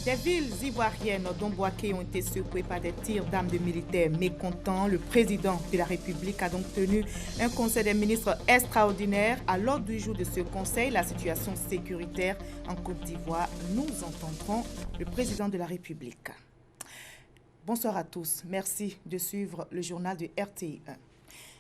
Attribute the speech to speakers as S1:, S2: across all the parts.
S1: Des villes ivoiriennes d'Ombouaké ont été secouées par des tirs d'armes de militaires mécontents. Le président de la République a donc tenu un conseil des ministres extraordinaire. À l'ordre du jour de ce conseil, la situation sécuritaire en Côte d'Ivoire. Nous entendrons le président de la République. Bonsoir à tous. Merci de suivre le journal de RTI1.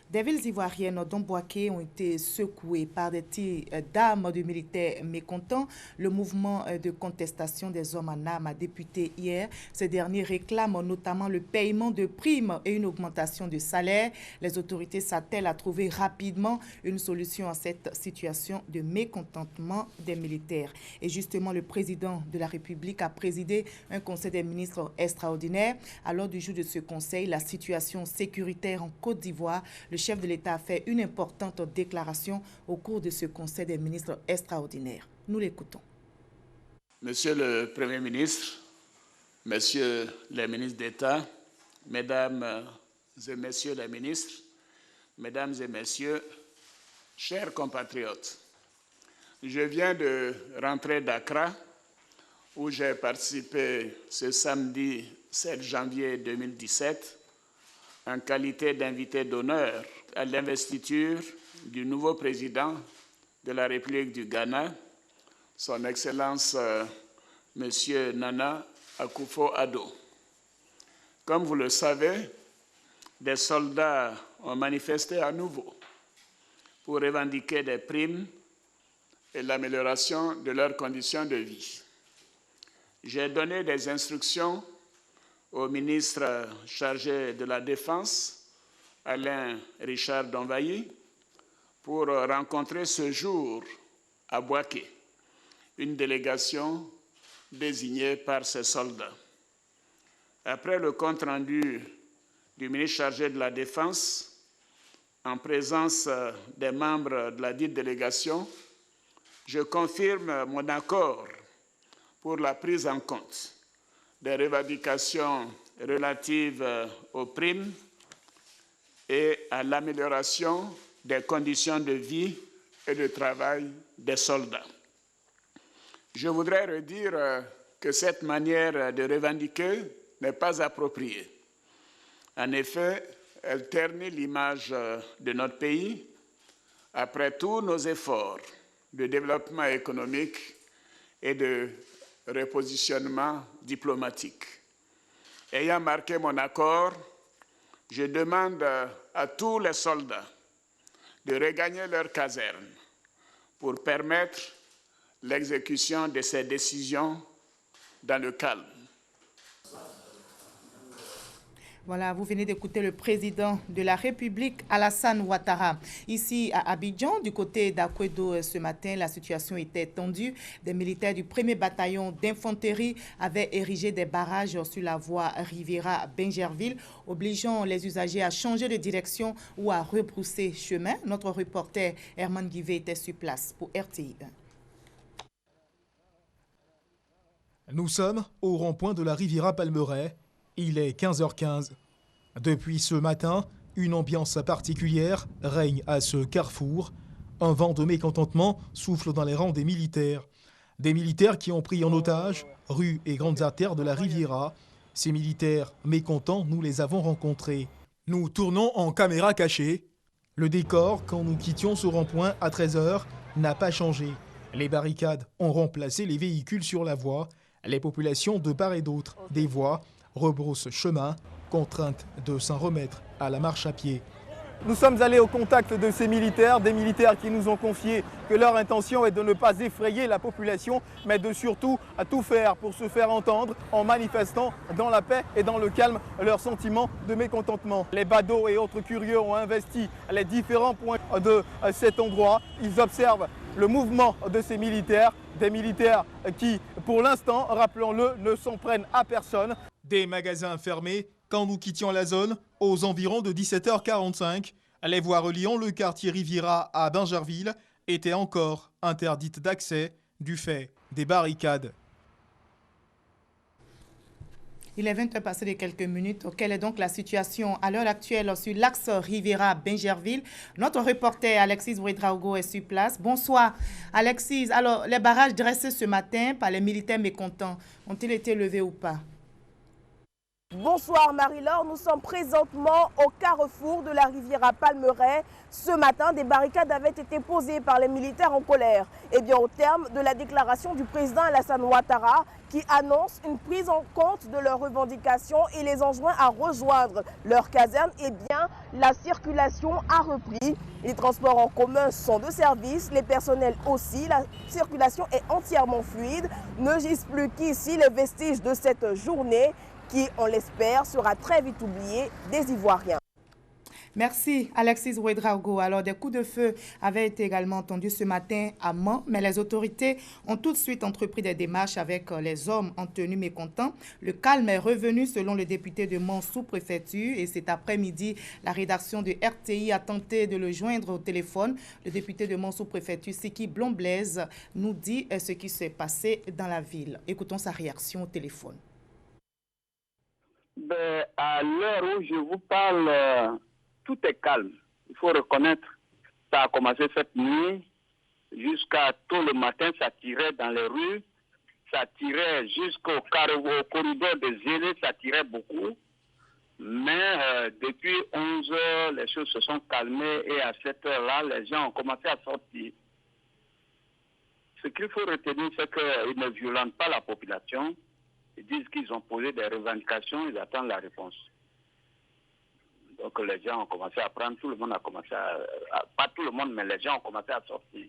S1: Des villes ivoiriennes d'Ombouaké ont été secouées par des tirs d'armes de militaires mécontents. Le mouvement de contestation des hommes en armes a débuté hier. Ces derniers réclament notamment le paiement de primes et une augmentation de salaire. Les autorités s'attellent à trouver rapidement une solution à cette situation de mécontentement des militaires. Et justement, le président de la République a présidé un conseil des ministres extraordinaire. À l'ordre du jour de ce conseil, la situation sécuritaire en Côte d'Ivoire, le chef de l'État a fait une importante déclaration au cours de ce conseil des ministres extraordinaires. Nous l'écoutons.
S2: Monsieur le Premier ministre, Messieurs les ministres d'État, Mesdames et Messieurs les ministres, Mesdames et Messieurs, chers compatriotes, je viens de rentrer d'Accra où j'ai participé ce samedi 7 janvier 2017 en qualité d'invité d'honneur à l'investiture du nouveau président de la République du Ghana, son Excellence M. Nana Akufo-Addo. Comme vous le savez, des soldats ont manifesté à nouveau pour revendiquer des primes et l'amélioration de leurs conditions de vie. J'ai donné des instructions au ministre chargé de la Défense, Alain Richard Donvayi, pour rencontrer ce jour à Bouaké une délégation désignée par ces soldats. Après le compte-rendu du ministre chargé de la Défense, en présence des membres de la dite délégation, je confirme mon accord pour la prise en compte des revendications relatives aux primes et à l'amélioration des conditions de vie et de travail des soldats. Je voudrais redire que cette manière de revendiquer n'est pas appropriée. En effet, elle ternit l'image de notre pays après tous nos efforts de développement économique et de repositionnement diplomatique. Ayant marqué mon accord, je demande à tous les soldats de regagner leur caserne pour permettre l'exécution de ces décisions dans le calme.
S1: Voilà, vous venez d'écouter le président de la République, Alassane Ouattara. Ici à Abidjan, du côté d'Akwedo, ce matin, la situation était tendue. Des militaires du 1er bataillon d'infanterie avaient érigé des barrages sur la voie Riviera-Bingerville, obligeant les usagers à changer de direction ou à rebrousser chemin. Notre reporter Herman Guivet était sur place pour RTI1.
S3: Nous sommes au rond-point de la Riviera Palmeraie. Il est 15h15. Depuis ce matin, une ambiance particulière règne à ce carrefour. Un vent de mécontentement souffle dans les rangs des militaires. Des militaires qui ont pris en otage rues et grandes artères de la Riviera. Ces militaires mécontents, nous les avons rencontrés. Nous tournons en caméra cachée. Le décor, quand nous quittions ce rond-point à 13h, n'a pas changé. Les barricades ont remplacé les véhicules sur la voie. Les populations de part et d'autre des voies rebroussent chemin, contraintes de s'en remettre à la marche à pied.
S4: Nous sommes allés au contact de ces militaires, des militaires qui nous ont confié que leur intention est de ne pas effrayer la population, mais de surtout à tout faire pour se faire entendre en manifestant dans la paix et dans le calme leurs sentiments de mécontentement. Les badauds et autres curieux ont investi les différents points de cet endroit. Ils observent le mouvement de ces militaires, des militaires qui, pour l'instant, rappelons-le, ne s'en prennent à personne.
S3: Des magasins fermés quand nous quittions la zone aux environs de 17h45. Les voies reliant le quartier Riviera à Bingerville étaient encore interdites d'accès du fait des barricades.
S1: Il est 20h passé de quelques minutes. Quelle est donc la situation à l'heure actuelle sur l'axe Riviera-Bingerville? Notre reporter Alexis Ouedraogo est sur place. Bonsoir Alexis. Alors, les barrages dressés ce matin par les militaires mécontents ont-ils été levés ou pas?
S5: Bonsoir Marie-Laure, nous sommes présentement au carrefour de la Riviera Palmeraie. Ce matin, des barricades avaient été posées par les militaires en colère. Et bien au terme de la déclaration du président Alassane Ouattara qui annonce une prise en compte de leurs revendications et les enjoint à rejoindre leur caserne, et bien la circulation a repris. Les transports en commun sont de service, les personnels aussi. La circulation est entièrement fluide. Ne gisent plus qu'ici les vestiges de cette journée qui, on l'espère, sera très vite oublié des Ivoiriens.
S1: Merci Alexis Ouedraogo. Alors, des coups de feu avaient été également entendus ce matin à Mans, mais les autorités ont tout de suite entrepris des démarches avec les hommes en tenue mécontents. Le calme est revenu selon le député de Mans sous-préfecture et cet après-midi, la rédaction de RTI a tenté de le joindre au téléphone. Le député de Mans sous-préfecture, Siki Blomblez, nous dit ce qui s'est passé dans la ville. Écoutons sa réaction au téléphone.
S6: À l'heure où je vous parle, tout est calme. Il faut reconnaître, ça a commencé cette nuit jusqu'à tôt le matin, ça tirait dans les rues, ça tirait jusqu'au corridor des Zélés, ça tirait beaucoup. Mais depuis 11 heures, les choses se sont calmées et à cette heure-là, les gens ont commencé à sortir. Ce qu'il faut retenir, c'est qu'ils ne violentent pas la population. Ils disent qu'ils ont posé des revendications, ils attendent la réponse. Donc les gens ont commencé à prendre, tout le monde a commencé pas tout le monde, mais les gens ont commencé à sortir.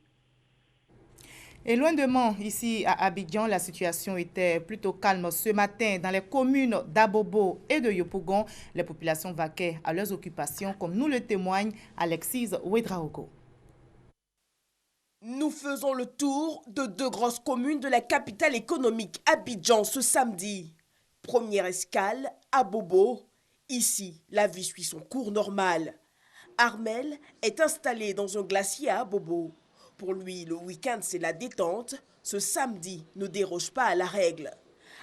S1: Et loin de Mans, ici à Abidjan, la situation était plutôt calme. Ce matin, dans les communes d'Abobo et de Yopougon, les populations vaquaient à leurs occupations, comme nous le témoigne Alexis Ouedraogo.
S7: Nous faisons le tour de 2 grosses communes de la capitale économique, Abidjan, ce samedi. Première escale, à Bobo. Ici, la vie suit son cours normal. Armel est installé dans un glacier à Bobo. Pour lui, le week-end, c'est la détente. Ce samedi ne déroge pas à la règle.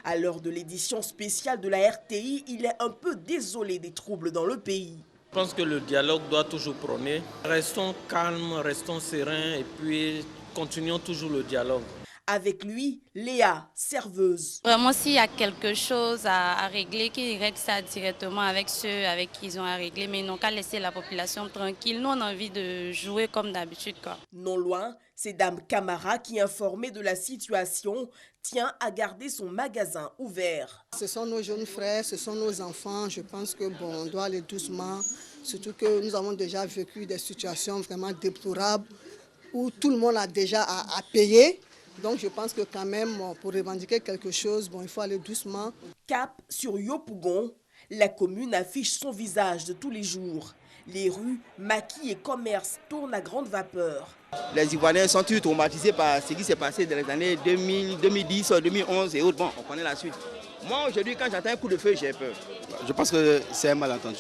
S7: À l'heure de l'édition spéciale de la RTI, il est un peu désolé des troubles dans le pays.
S8: Je pense que le dialogue doit toujours prôner. Restons calmes, restons sereins et puis continuons toujours le dialogue.
S7: Avec lui, Léa, serveuse.
S9: Vraiment, s'il y a quelque chose à régler, qu'ils règlent ça directement avec ceux avec qui ils ont à régler, mais ils n'ont qu'à laisser la population tranquille. Nous, on a envie de jouer comme d'habitude.
S7: Non loin, c'est Dame Camara qui, informée de la situation, tient à garder son magasin ouvert.
S10: Ce sont nos jeunes frères, ce sont nos enfants. Je pense que on doit aller doucement. Surtout que nous avons déjà vécu des situations vraiment déplorables où tout le monde a déjà à payer. Donc je pense que quand même, pour revendiquer quelque chose, il faut aller doucement.
S7: Cap sur Yopougon, la commune affiche son visage de tous les jours. Les rues, maquis et commerces tournent à grande vapeur.
S11: Les Ivoiriens sont tous traumatisés par ce qui s'est passé dans les années 2000, 2010, 2011 et autres. Bon, on connaît la suite. Moi, aujourd'hui, quand j'entends un coup de feu, j'ai peur.
S12: Je pense que c'est un malentendu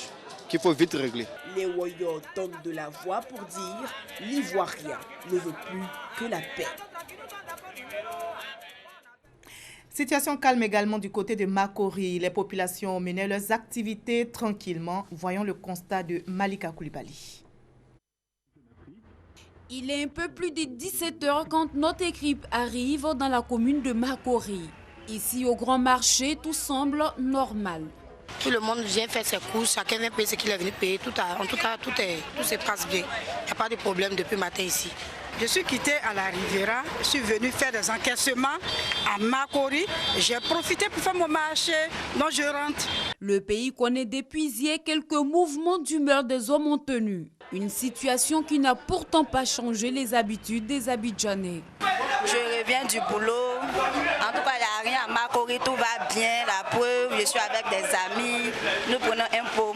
S12: qu'il faut vite régler.
S7: Les Woyos donnent de la voix pour dire l'Ivoirien ne veut plus que la paix.
S1: Situation calme également du côté de Makori. Les populations menaient leurs activités tranquillement. Voyons le constat de Malika Koulibaly.
S13: Il est un peu plus de 17 h quand notre équipe arrive dans la commune de Makori. Ici, au grand marché, tout semble normal.
S14: Tout le monde vient faire ses courses, chacun vient payer ce qu'il est venu payer. En tout cas, tout se passe bien. Il n'y a pas de problème depuis le matin ici.
S15: Je suis quittée à la Riviera, je suis venue faire des encaissements à Makori. J'ai profité pour faire mon marché, donc je rentre.
S13: Le pays connaît depuis hier quelques mouvements d'humeur des hommes en tenue. Une situation qui n'a pourtant pas changé les habitudes des Abidjanais.
S16: Je reviens du boulot. En tout cas, il n'y a rien à Makori, tout va bien. La preuve, je suis avec des amis. Nous prenons un pot.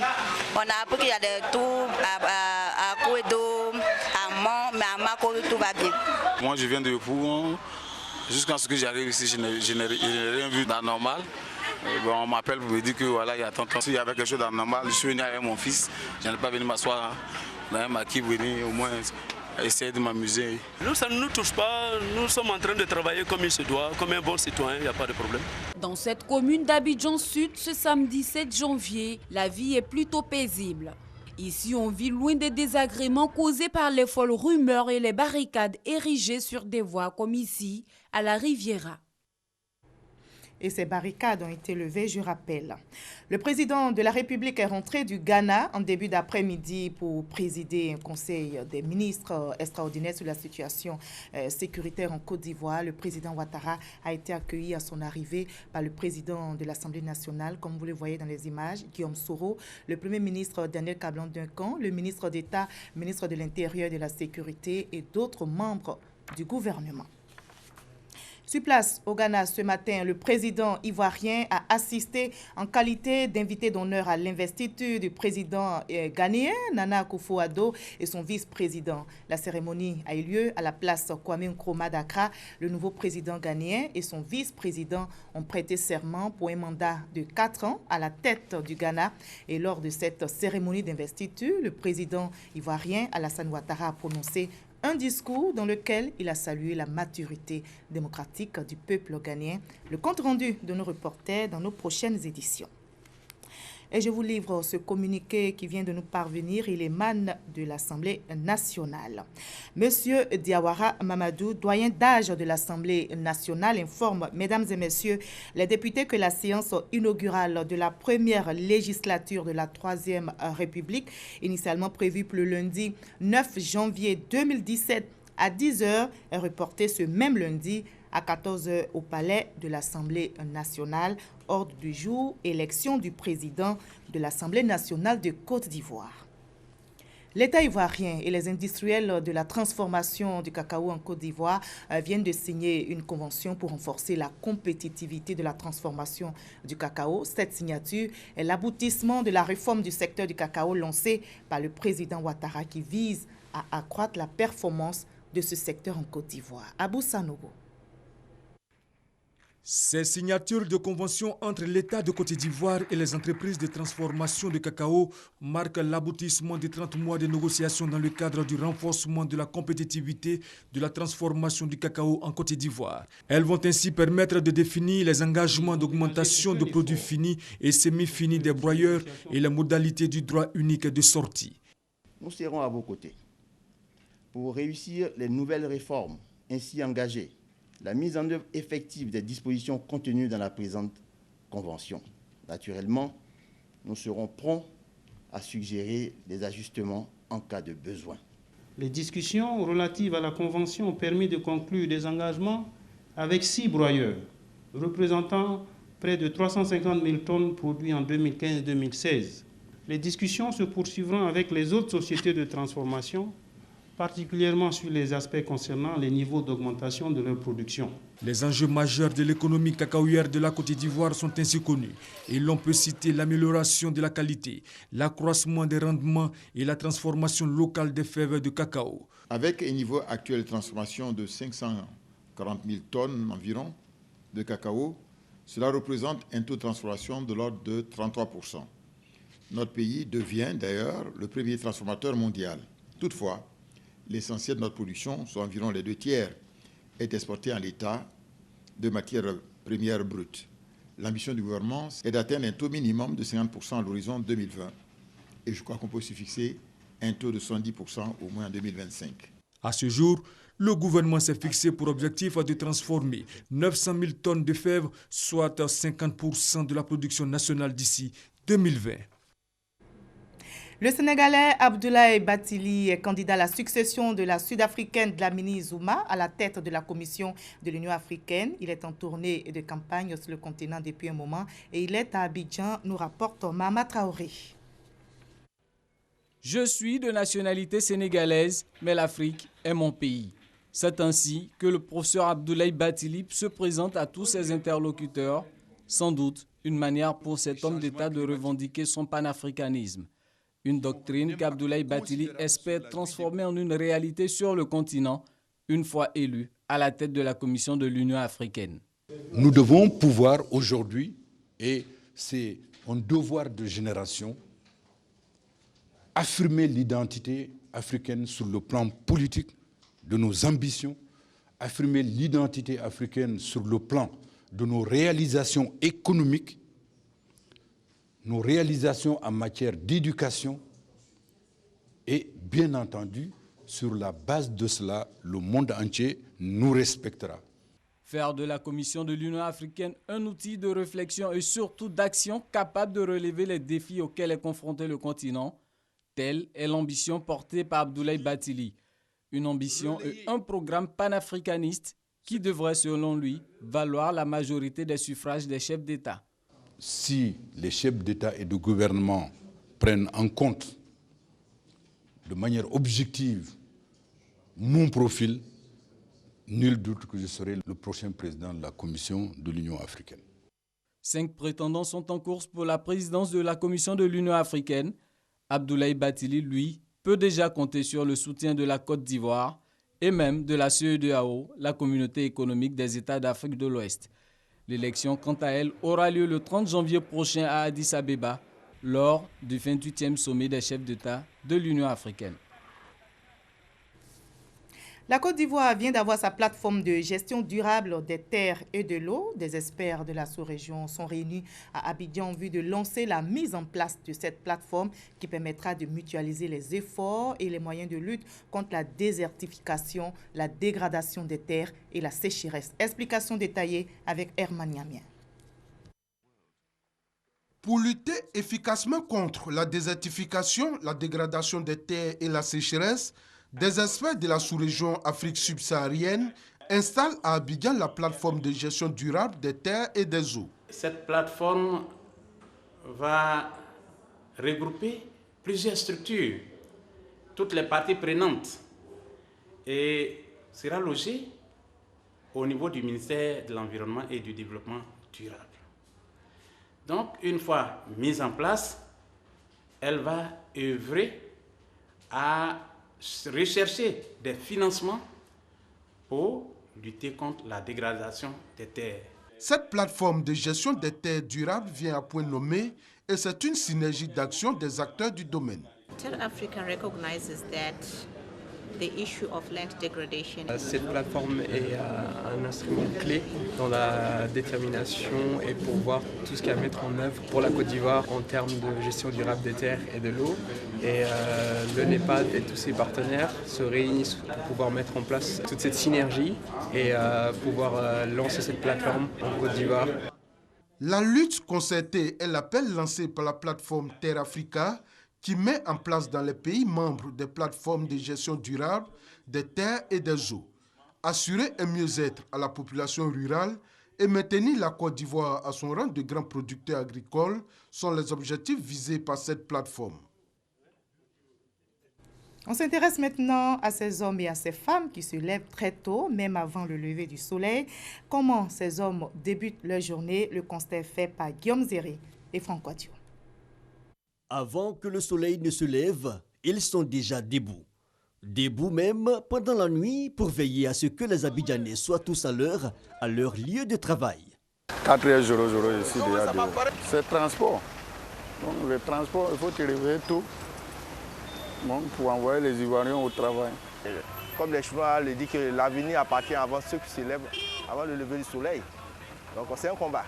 S16: On a appris qu'il y a des tours à Kouedo, à Mont, mais à Makori, tout va bien.
S12: Moi, je viens de Yopougon. Jusqu'à ce que j'arrive ici, je n'ai rien vu d'anormal. On m'appelle pour me dire que voilà, il y a tonton. S'il y avait quelque chose d'anormal, je suis venu avec mon fils. Je n'ai pas venu m'asseoir dans un maquis, venir au moins essayer de m'amuser.
S17: Nous, ça ne nous touche pas. Nous sommes en train de travailler comme il se doit, comme un bon citoyen, il n'y a pas de problème.
S13: Dans cette commune d'Abidjan Sud, ce samedi 7 janvier, la vie est plutôt paisible. Ici, on vit loin des désagréments causés par les folles rumeurs et les barricades érigées sur des voies comme ici, à la Riviera.
S1: Et ces barricades ont été levées, je rappelle. Le président de la République est rentré du Ghana en début d'après-midi pour présider un conseil des ministres extraordinaire sur la situation sécuritaire en Côte d'Ivoire. Le président Ouattara a été accueilli à son arrivée par le président de l'Assemblée nationale, comme vous le voyez dans les images, Guillaume Soro, le premier ministre Daniel Kablan-Duncan, le ministre d'État, ministre de l'Intérieur et de la Sécurité et d'autres membres du gouvernement. Sur place au Ghana ce matin, le président ivoirien a assisté en qualité d'invité d'honneur à l'investiture du président ghanéen Nana Akufo-Addo et son vice-président. La cérémonie a eu lieu à la place Kwame Nkrumah d'Accra. Le nouveau président ghanéen et son vice-président ont prêté serment pour un mandat de 4 ans à la tête du Ghana. Et lors de cette cérémonie d'investiture, le président ivoirien Alassane Ouattara a prononcé un discours dans lequel il a salué la maturité démocratique du peuple ghanéen. Le compte rendu de nos reporters dans nos prochaines éditions. Et je vous livre ce communiqué qui vient de nous parvenir. Il émane de l'Assemblée nationale. Monsieur Diawara Mamadou, doyen d'âge de l'Assemblée nationale, informe, mesdames et messieurs, les députés que la séance inaugurale de la première législature de la 3e République, initialement prévue pour le lundi 9 janvier 2017 à 10h, est reportée ce même lundi à 14h au palais de l'Assemblée nationale. Ordre du jour, élection du président de l'Assemblée nationale de Côte d'Ivoire. L'État ivoirien et les industriels de la transformation du cacao en Côte d'Ivoire viennent de signer une convention pour renforcer la compétitivité de la transformation du cacao. Cette signature est l'aboutissement de la réforme du secteur du cacao lancée par le président Ouattara qui vise à accroître la performance de ce secteur en Côte d'Ivoire. Abou Sanogo.
S18: Ces signatures de convention entre l'État de Côte d'Ivoire et les entreprises de transformation de cacao marquent l'aboutissement des 30 mois de négociations dans le cadre du renforcement de la compétitivité de la transformation du cacao en Côte d'Ivoire. Elles vont ainsi permettre de définir les engagements d'augmentation de produits finis et semi-finis des broyeurs et les modalités du droit unique de sortie.
S19: Nous serons à vos côtés pour réussir les nouvelles réformes ainsi engagées, la mise en œuvre effective des dispositions contenues dans la présente convention. Naturellement, nous serons prompts à suggérer des ajustements en cas de besoin.
S20: Les discussions relatives à la convention ont permis de conclure des engagements avec 6 broyeurs, représentant près de 350 000 tonnes produites en 2015-2016. Les discussions se poursuivront avec les autres sociétés de transformation, particulièrement sur les aspects concernant les niveaux d'augmentation de leur production.
S18: Les enjeux majeurs de l'économie cacaoyère de la Côte d'Ivoire sont ainsi connus et l'on peut citer l'amélioration de la qualité, l'accroissement des rendements et la transformation locale des fèves de cacao.
S21: Avec un niveau actuel de transformation de 540 000 tonnes environ de cacao, cela représente un taux de transformation de l'ordre de 33%. Notre pays devient d'ailleurs le premier transformateur mondial. Toutefois, l'essentiel de notre production, soit environ les 2/3, est exporté en l'état de matières premières brutes. L'ambition du gouvernement est d'atteindre un taux minimum de 50% à l'horizon 2020. Et je crois qu'on peut aussi fixer un taux de 70% au moins en 2025.
S18: À ce jour, le gouvernement s'est fixé pour objectif de transformer 900 000 tonnes de fèves, soit 50% de la production nationale d'ici 2020.
S1: Le Sénégalais Abdoulaye Bathily est candidat à la succession de la Sud-Africaine Dlamini Zuma à la tête de la Commission de l'Union africaine. Il est en tournée de campagne sur le continent depuis un moment et il est à Abidjan, nous rapporte Mama Traoré.
S22: Je suis de nationalité sénégalaise, mais l'Afrique est mon pays. C'est ainsi que le professeur Abdoulaye Bathily se présente à tous ses interlocuteurs, sans doute une manière pour cet homme d'État de revendiquer son panafricanisme. Une doctrine qu'Abdoulaye Bathily espère transformer en une réalité sur le continent, une fois élu à la tête de la Commission de l'Union africaine.
S23: Nous devons pouvoir aujourd'hui, et c'est un devoir de génération, affirmer l'identité africaine sur le plan politique, de nos ambitions, affirmer l'identité africaine sur le plan de nos réalisations économiques, nos réalisations en matière d'éducation et, bien entendu, sur la base de cela, le monde entier nous respectera.
S22: Faire de la Commission de l'Union africaine un outil de réflexion et surtout d'action capable de relever les défis auxquels est confronté le continent, telle est l'ambition portée par Abdoulaye Bathily. Une ambition et un programme panafricaniste qui devrait, selon lui, valoir la majorité des suffrages des chefs d'État.
S23: Si les chefs d'État et de gouvernement prennent en compte de manière objective mon profil, nul doute que je serai le prochain président de la Commission de l'Union africaine.
S22: 5 prétendants sont en course pour la présidence de la Commission de l'Union africaine. Abdoulaye Bathily, lui, peut déjà compter sur le soutien de la Côte d'Ivoire et même de la CEDEAO, la communauté économique des États d'Afrique de l'Ouest. L'élection, quant à elle, aura lieu le 30 janvier prochain à Addis Abeba, lors du 28e sommet des chefs d'État de l'Union africaine.
S1: La Côte d'Ivoire vient d'avoir sa plateforme de gestion durable des terres et de l'eau. Des experts de la sous-région sont réunis à Abidjan en vue de lancer la mise en place de cette plateforme qui permettra de mutualiser les efforts et les moyens de lutte contre la désertification, la dégradation des terres et la sécheresse. Explication détaillée avec Herman Niamien.
S2: Pour lutter efficacement contre la désertification, la dégradation des terres et la sécheresse, des experts de la sous-région Afrique subsaharienne installent à Abidjan la plateforme de gestion durable des terres et des eaux.
S3: Cette plateforme va regrouper plusieurs structures, toutes les parties prenantes, et sera logée au niveau du ministère de l'Environnement et du Développement durable. Donc, une fois mise en place, elle va œuvrer à rechercher des financements pour lutter contre la dégradation des terres.
S2: Cette plateforme de gestion des terres durables vient à point nommé et c'est une synergie d'action des acteurs du domaine.
S4: Terre Africa recognizes that the issue of land degradation.
S24: Cette plateforme est un instrument clé dans la détermination et pour voir tout ce qu'il y a à mettre en œuvre pour la Côte d'Ivoire en termes de gestion durable des terres et de l'eau. Et le NEPAD et tous ses partenaires se réunissent pour pouvoir mettre en place toute cette synergie et pouvoir lancer cette plateforme en Côte d'Ivoire.
S2: La lutte concertée est l'appel lancé par la plateforme Terre Africa qui met en place dans les pays membres des plateformes de gestion durable des terres et des eaux. Assurer un mieux-être à la population rurale et maintenir la Côte d'Ivoire à son rang de grand producteur agricole sont les objectifs visés par cette plateforme.
S1: On s'intéresse maintenant à ces hommes et à ces femmes qui se lèvent très tôt, même avant le lever du soleil. Comment ces hommes débutent leur journée? Le constat est fait par Guillaume Zéré et Franck Ouadio.
S25: Avant que le soleil ne se lève, ils sont déjà debout. Debout même pendant la nuit pour veiller à ce que les Abidjanais soient tous à leur lieu de travail.
S26: 4h00, je suis déjà debout. C'est transport. Donc le transport, il faut te réveiller tôt pour envoyer les Ivoiriens au travail.
S27: Comme les Chinois le disent que l'avenir appartient avant ceux qui se lèvent avant le lever du soleil. Donc c'est un combat.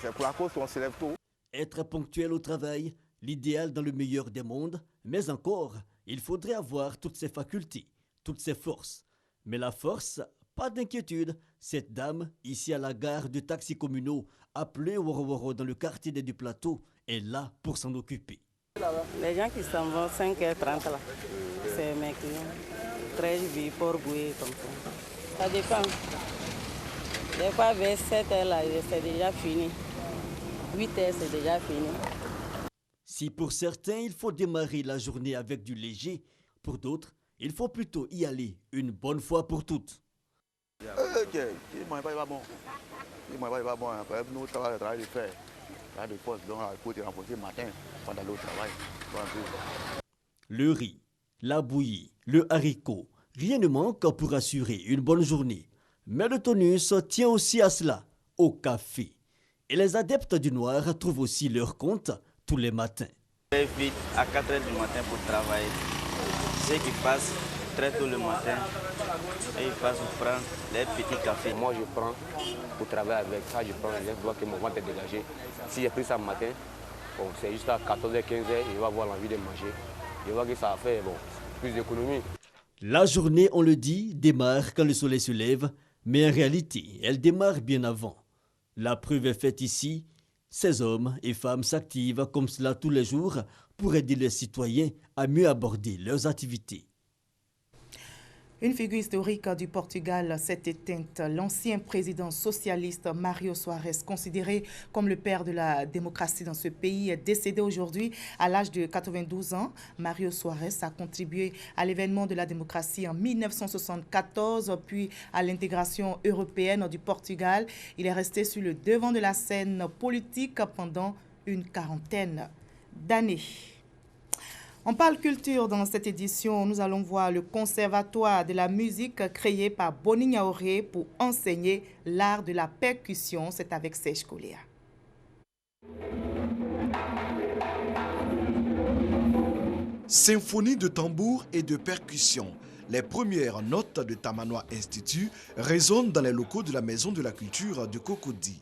S27: C'est pour la cause qu'on se lève tôt.
S25: Être ponctuel au travail, l'idéal dans le meilleur des mondes, mais encore, il faudrait avoir toutes ses facultés, toutes ses forces. Mais la force, pas d'inquiétude, cette dame, ici à la gare de taxis communaux, appelée Woro dans le quartier des Plateaux, est là pour s'en occuper.
S28: Les gens qui s'en vont 5h30 là, c'est mes clients. Très vite pour bouer comme ça. Ça dépend. Des fois vers 7h là, c'est déjà fini. 8h, c'est déjà fini.
S25: Si pour certains, il faut démarrer la journée avec du léger, pour d'autres, il faut plutôt y aller une bonne fois pour toutes. Le riz, la bouillie, le haricot, rien ne manque pour assurer une bonne journée. Mais le tonus tient aussi à cela, au café. Et les adeptes du noir trouvent aussi leur compte tous les matins.
S27: Je vais vite à 4h du matin pour travailler.
S5: c'est qu'ils passent très tôt le matin et ils passent prendre les petits cafés.
S6: Moi je prends pour travailler avec ça, je prends, je vois que mon ventre est dégagé. Si j'ai pris ça le matin, bon, c'est juste à 14h, 15h, je vais avoir l'envie de manger. Je vois que ça fait plus d'économie.
S25: La journée, on le dit, démarre quand le soleil se lève, mais en réalité, elle démarre bien avant. La preuve est faite ici. Ces hommes et femmes s'activent comme cela tous les jours pour aider les citoyens à mieux aborder leurs activités.
S1: Une figure historique du Portugal s'est éteinte. L'ancien président socialiste Mário Soares, considéré comme le père de la démocratie dans ce pays, est décédé aujourd'hui à l'âge de 92 ans. Mário Soares a contribué à l'événement de la démocratie en 1974, puis à l'intégration européenne du Portugal. Il est resté sur le devant de la scène politique pendant une quarantaine d'années. On parle culture dans cette édition. Nous allons voir le conservatoire de la musique créé par Boninho Auré pour enseigner l'art de la percussion. C'est avec Serge Coléa.
S7: Symphonie de tambour et de percussion. Les premières notes de Tamanoa Institute résonnent dans les locaux de la Maison de la Culture de Cocody.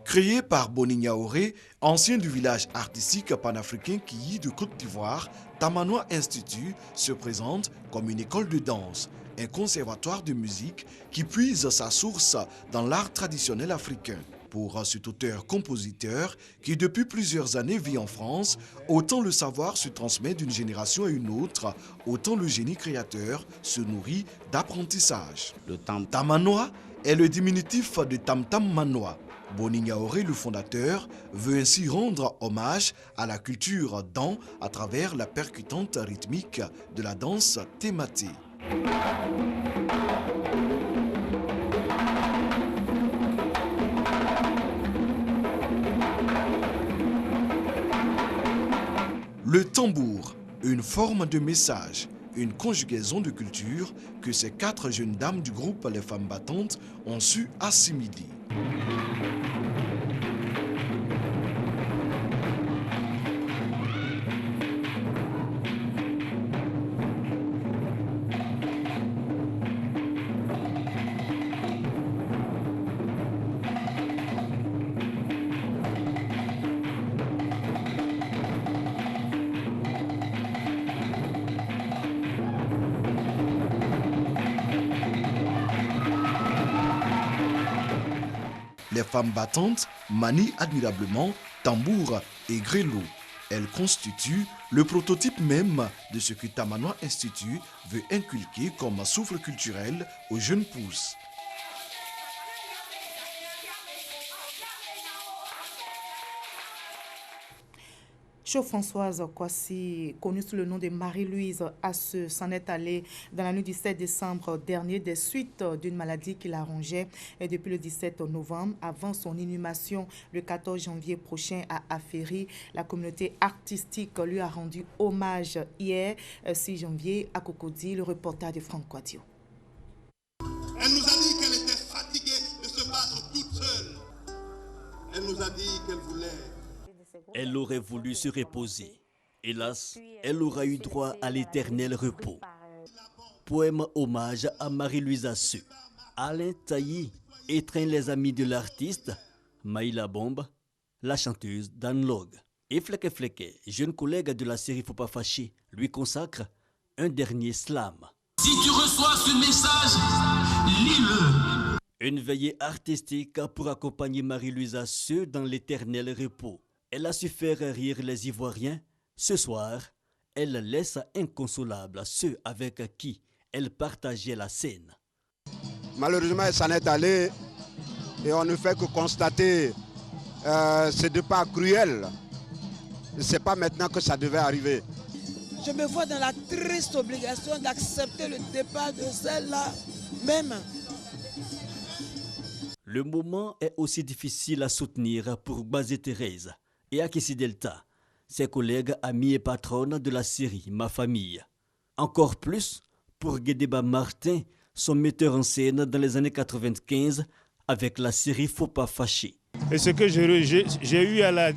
S7: Créé par Boninho Auré, ancien du village artistique panafricain Kiyi de Côte d'Ivoire, Tamanoa Institute se présente comme une école de danse, un conservatoire de musique qui puise sa source dans l'art traditionnel africain. Pour cet auteur-compositeur qui depuis plusieurs années vit en France, autant le savoir se transmet d'une génération à une autre, autant le génie créateur se nourrit d'apprentissage. Le Tamanoa est le diminutif de Tam Tam Manoa. Boninho Auré, le fondateur, veut ainsi rendre hommage à la culture dan à travers la percutante rythmique de la danse thématique. Le tambour, une forme de message, une conjugaison de culture que ces 4 jeunes dames du groupe Les Femmes Battantes ont su assimiler. Les femmes battantes manient admirablement tambour et grelot. Elles constituent le prototype même de ce que Tamanoa Institute veut inculquer comme souffle culturel aux jeunes pousses.
S1: Françoise Kwasi, connue sous le nom de Marie-Louise Asseux, s'en est allée dans la nuit du 7 décembre dernier des suites d'une maladie qui la rongeait et depuis le 17 novembre, avant son inhumation le 14 janvier prochain à Aféry. La communauté artistique lui a rendu hommage hier, 6 janvier, à Cocody. Le reportage de Franck Quadio.
S8: Elle nous a dit qu'elle était fatiguée de se battre toute seule. Elle nous a dit qu'elle voulait...
S25: Elle aurait voulu se reposer. Hélas, elle aura eu droit à l'éternel repos. Poème hommage à Marie-Louise Asseux. Alain Tailly étreint les amis de l'artiste, Maïla Bombe, la chanteuse Dan Log. Et Fleke Fleke, jeune collègue de la série Faut pas fâcher, lui consacre un dernier slam.
S9: Si tu reçois ce message, lis-le.
S25: Une veillée artistique pour accompagner Marie-Louise Asseux dans l'éternel repos. Elle a su faire rire les Ivoiriens. Ce soir, elle laisse inconsolables ceux avec qui elle partageait la scène.
S10: Malheureusement, elle s'en est allée et on ne fait que constater ce départ cruel. Ce n'est pas maintenant que ça devait arriver.
S11: Je me vois dans la triste obligation d'accepter le départ de celle-là même.
S25: Le moment est aussi difficile à soutenir pour Bazé Thérèse et Akissi Delta, ses collègues, amis et patronnes de la série Ma Famille. Encore plus pour Guédéba Martin, son metteur en scène dans les années 95 avec la série Faut pas fâcher.
S12: Et ce que j'ai eu à la...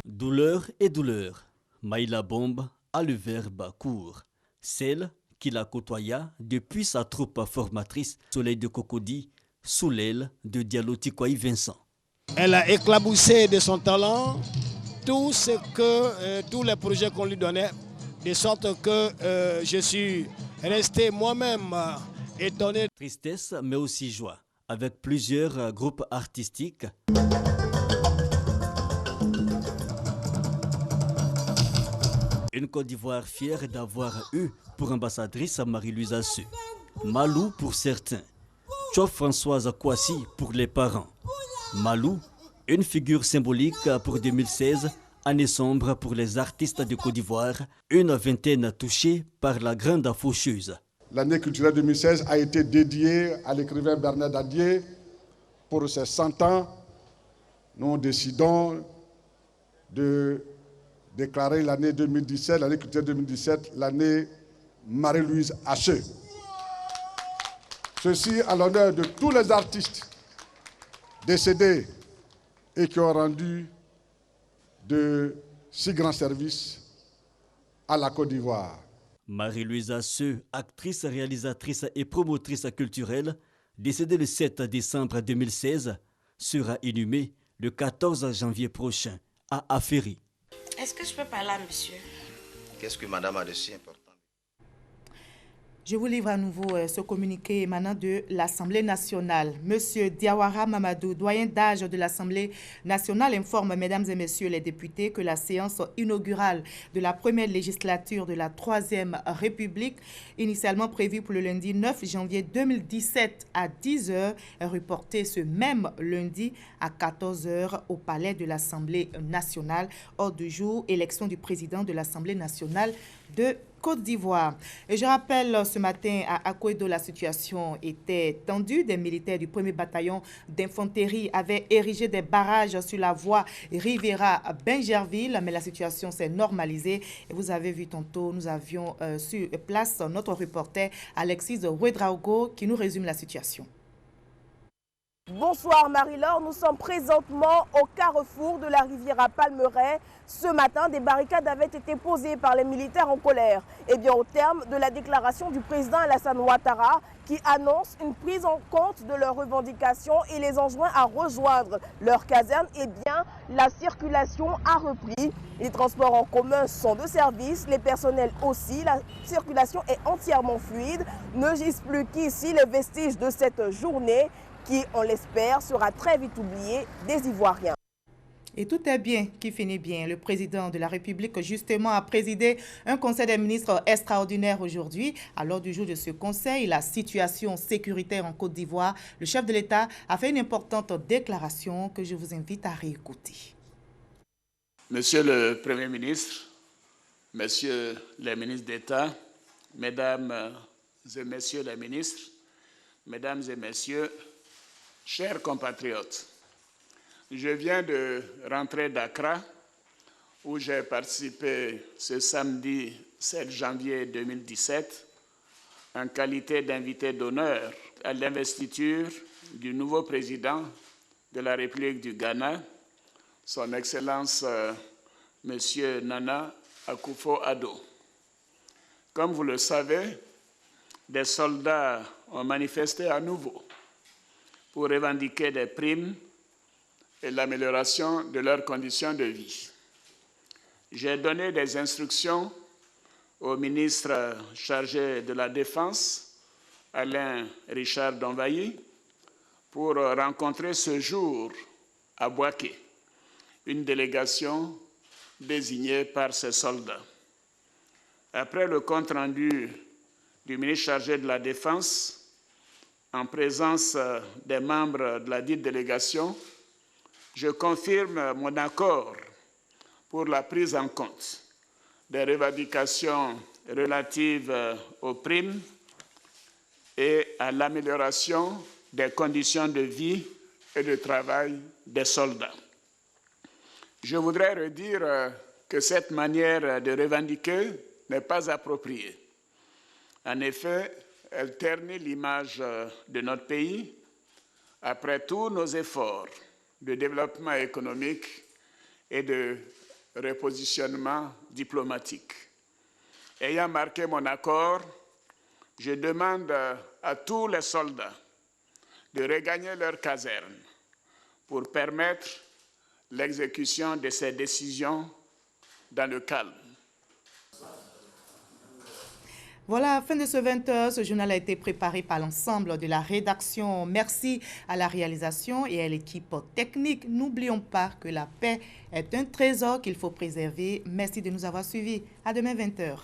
S25: Douleur et douleur, Maïla Bombe a le verbe court. Celle qui la côtoya depuis sa troupe formatrice Soleil de Cocody, sous l'aile de Diallo Tikwaï Vincent.
S13: Elle a éclaboussé de son talent tous les projets qu'on lui donnait, de sorte que je suis resté moi-même étonné.
S25: Tristesse mais aussi joie, avec plusieurs groupes artistiques. Une Côte d'Ivoire fière d'avoir eu pour ambassadrice Marie-Louise Assou. Malou pour certains. Tchof Françoise Kouassi pour les parents. Malou, une figure symbolique pour 2016, année sombre pour les artistes de Côte d'Ivoire, une vingtaine touchée par la grande faucheuse.
S14: L'année culturelle 2016 a été dédiée à l'écrivain Bernard Dadier. Pour ses 100 ans, nous décidons de déclarer l'année 2017, l'année culturelle 2017, l'année Marie-Louise Assou. Ceci à l'honneur de tous les artistes décédés et qui ont rendu de si grands services à la Côte d'Ivoire.
S25: Marie-Louise Assou, actrice, réalisatrice et promotrice culturelle, décédée le 7 décembre 2016, sera inhumée le 14 janvier prochain à Aféry.
S15: Est-ce que je peux parler à monsieur?
S16: Qu'est-ce que madame a de si important?
S1: Je vous livre à nouveau ce communiqué émanant de l'Assemblée nationale. Monsieur Diawara Mamadou, doyen d'âge de l'Assemblée nationale, informe, mesdames et messieurs les députés, que la séance inaugurale de la première législature de la Troisième République, initialement prévue pour le lundi 9 janvier 2017 à 10h, est reportée ce même lundi à 14h au palais de l'Assemblée nationale. Ordre du jour, élection du président de l'Assemblée nationale de Côte d'Ivoire. Et je rappelle, ce matin à Akouedo, la situation était tendue. Des militaires du 1er bataillon d'infanterie avaient érigé des barrages sur la voie Rivera-Bingerville, mais la situation s'est normalisée. Et vous avez vu tantôt, nous avions sur place notre reporter Alexis Ouedraogo qui nous résume la situation.
S17: Bonsoir Marie-Laure, nous sommes présentement au carrefour de la rivière à Palmeraie. Ce matin, des barricades avaient été posées par les militaires en colère. Et bien au terme de la déclaration du président Alassane Ouattara qui annonce une prise en compte de leurs revendications et les enjoint à rejoindre leur caserne, et bien la circulation a repris. Les transports en commun sont de service, les personnels aussi. La circulation est entièrement fluide. Ne gisent plus qu'ici les vestiges de cette journée qui, on l'espère, sera très vite oublié des Ivoiriens.
S1: Et tout est bien qui finit bien. Le président de la République, justement, a présidé un conseil des ministres extraordinaire aujourd'hui. À l'ordre du jour de ce conseil, la situation sécuritaire en Côte d'Ivoire, le chef de l'État a fait une importante déclaration que je vous invite à réécouter.
S3: Monsieur le Premier ministre, messieurs les ministres d'État, mesdames et messieurs les ministres, mesdames et messieurs, chers compatriotes, je viens de rentrer d'Accra où j'ai participé ce samedi 7 janvier 2017 en qualité d'invité d'honneur à l'investiture du nouveau président de la République du Ghana, son Excellence M. Nana Akufo-Addo. Comme vous le savez, des soldats ont manifesté à nouveau pour revendiquer des primes et l'amélioration de leurs conditions de vie. J'ai donné des instructions au ministre chargé de la Défense, Alain Richard Donvayi, pour rencontrer ce jour à Bouaké une délégation désignée par ces soldats. Après le compte-rendu du ministre chargé de la Défense, en présence des membres de la dite délégation, je confirme mon accord pour la prise en compte des revendications relatives aux primes et à l'amélioration des conditions de vie et de travail des soldats. Je voudrais redire que cette manière de revendiquer n'est pas appropriée.
S4: En effet, elle ternit l'image de notre pays après tous nos efforts de développement économique et de repositionnement diplomatique. Ayant marqué mon accord, je demande à tous les soldats de regagner leurs casernes pour permettre l'exécution de ces décisions dans le calme.
S1: Voilà, fin de ce 20h. Ce journal a été préparé par l'ensemble de la rédaction. Merci à la réalisation et à l'équipe technique. N'oublions pas que la paix est un trésor qu'il faut préserver. Merci de nous avoir suivis. À demain 20h.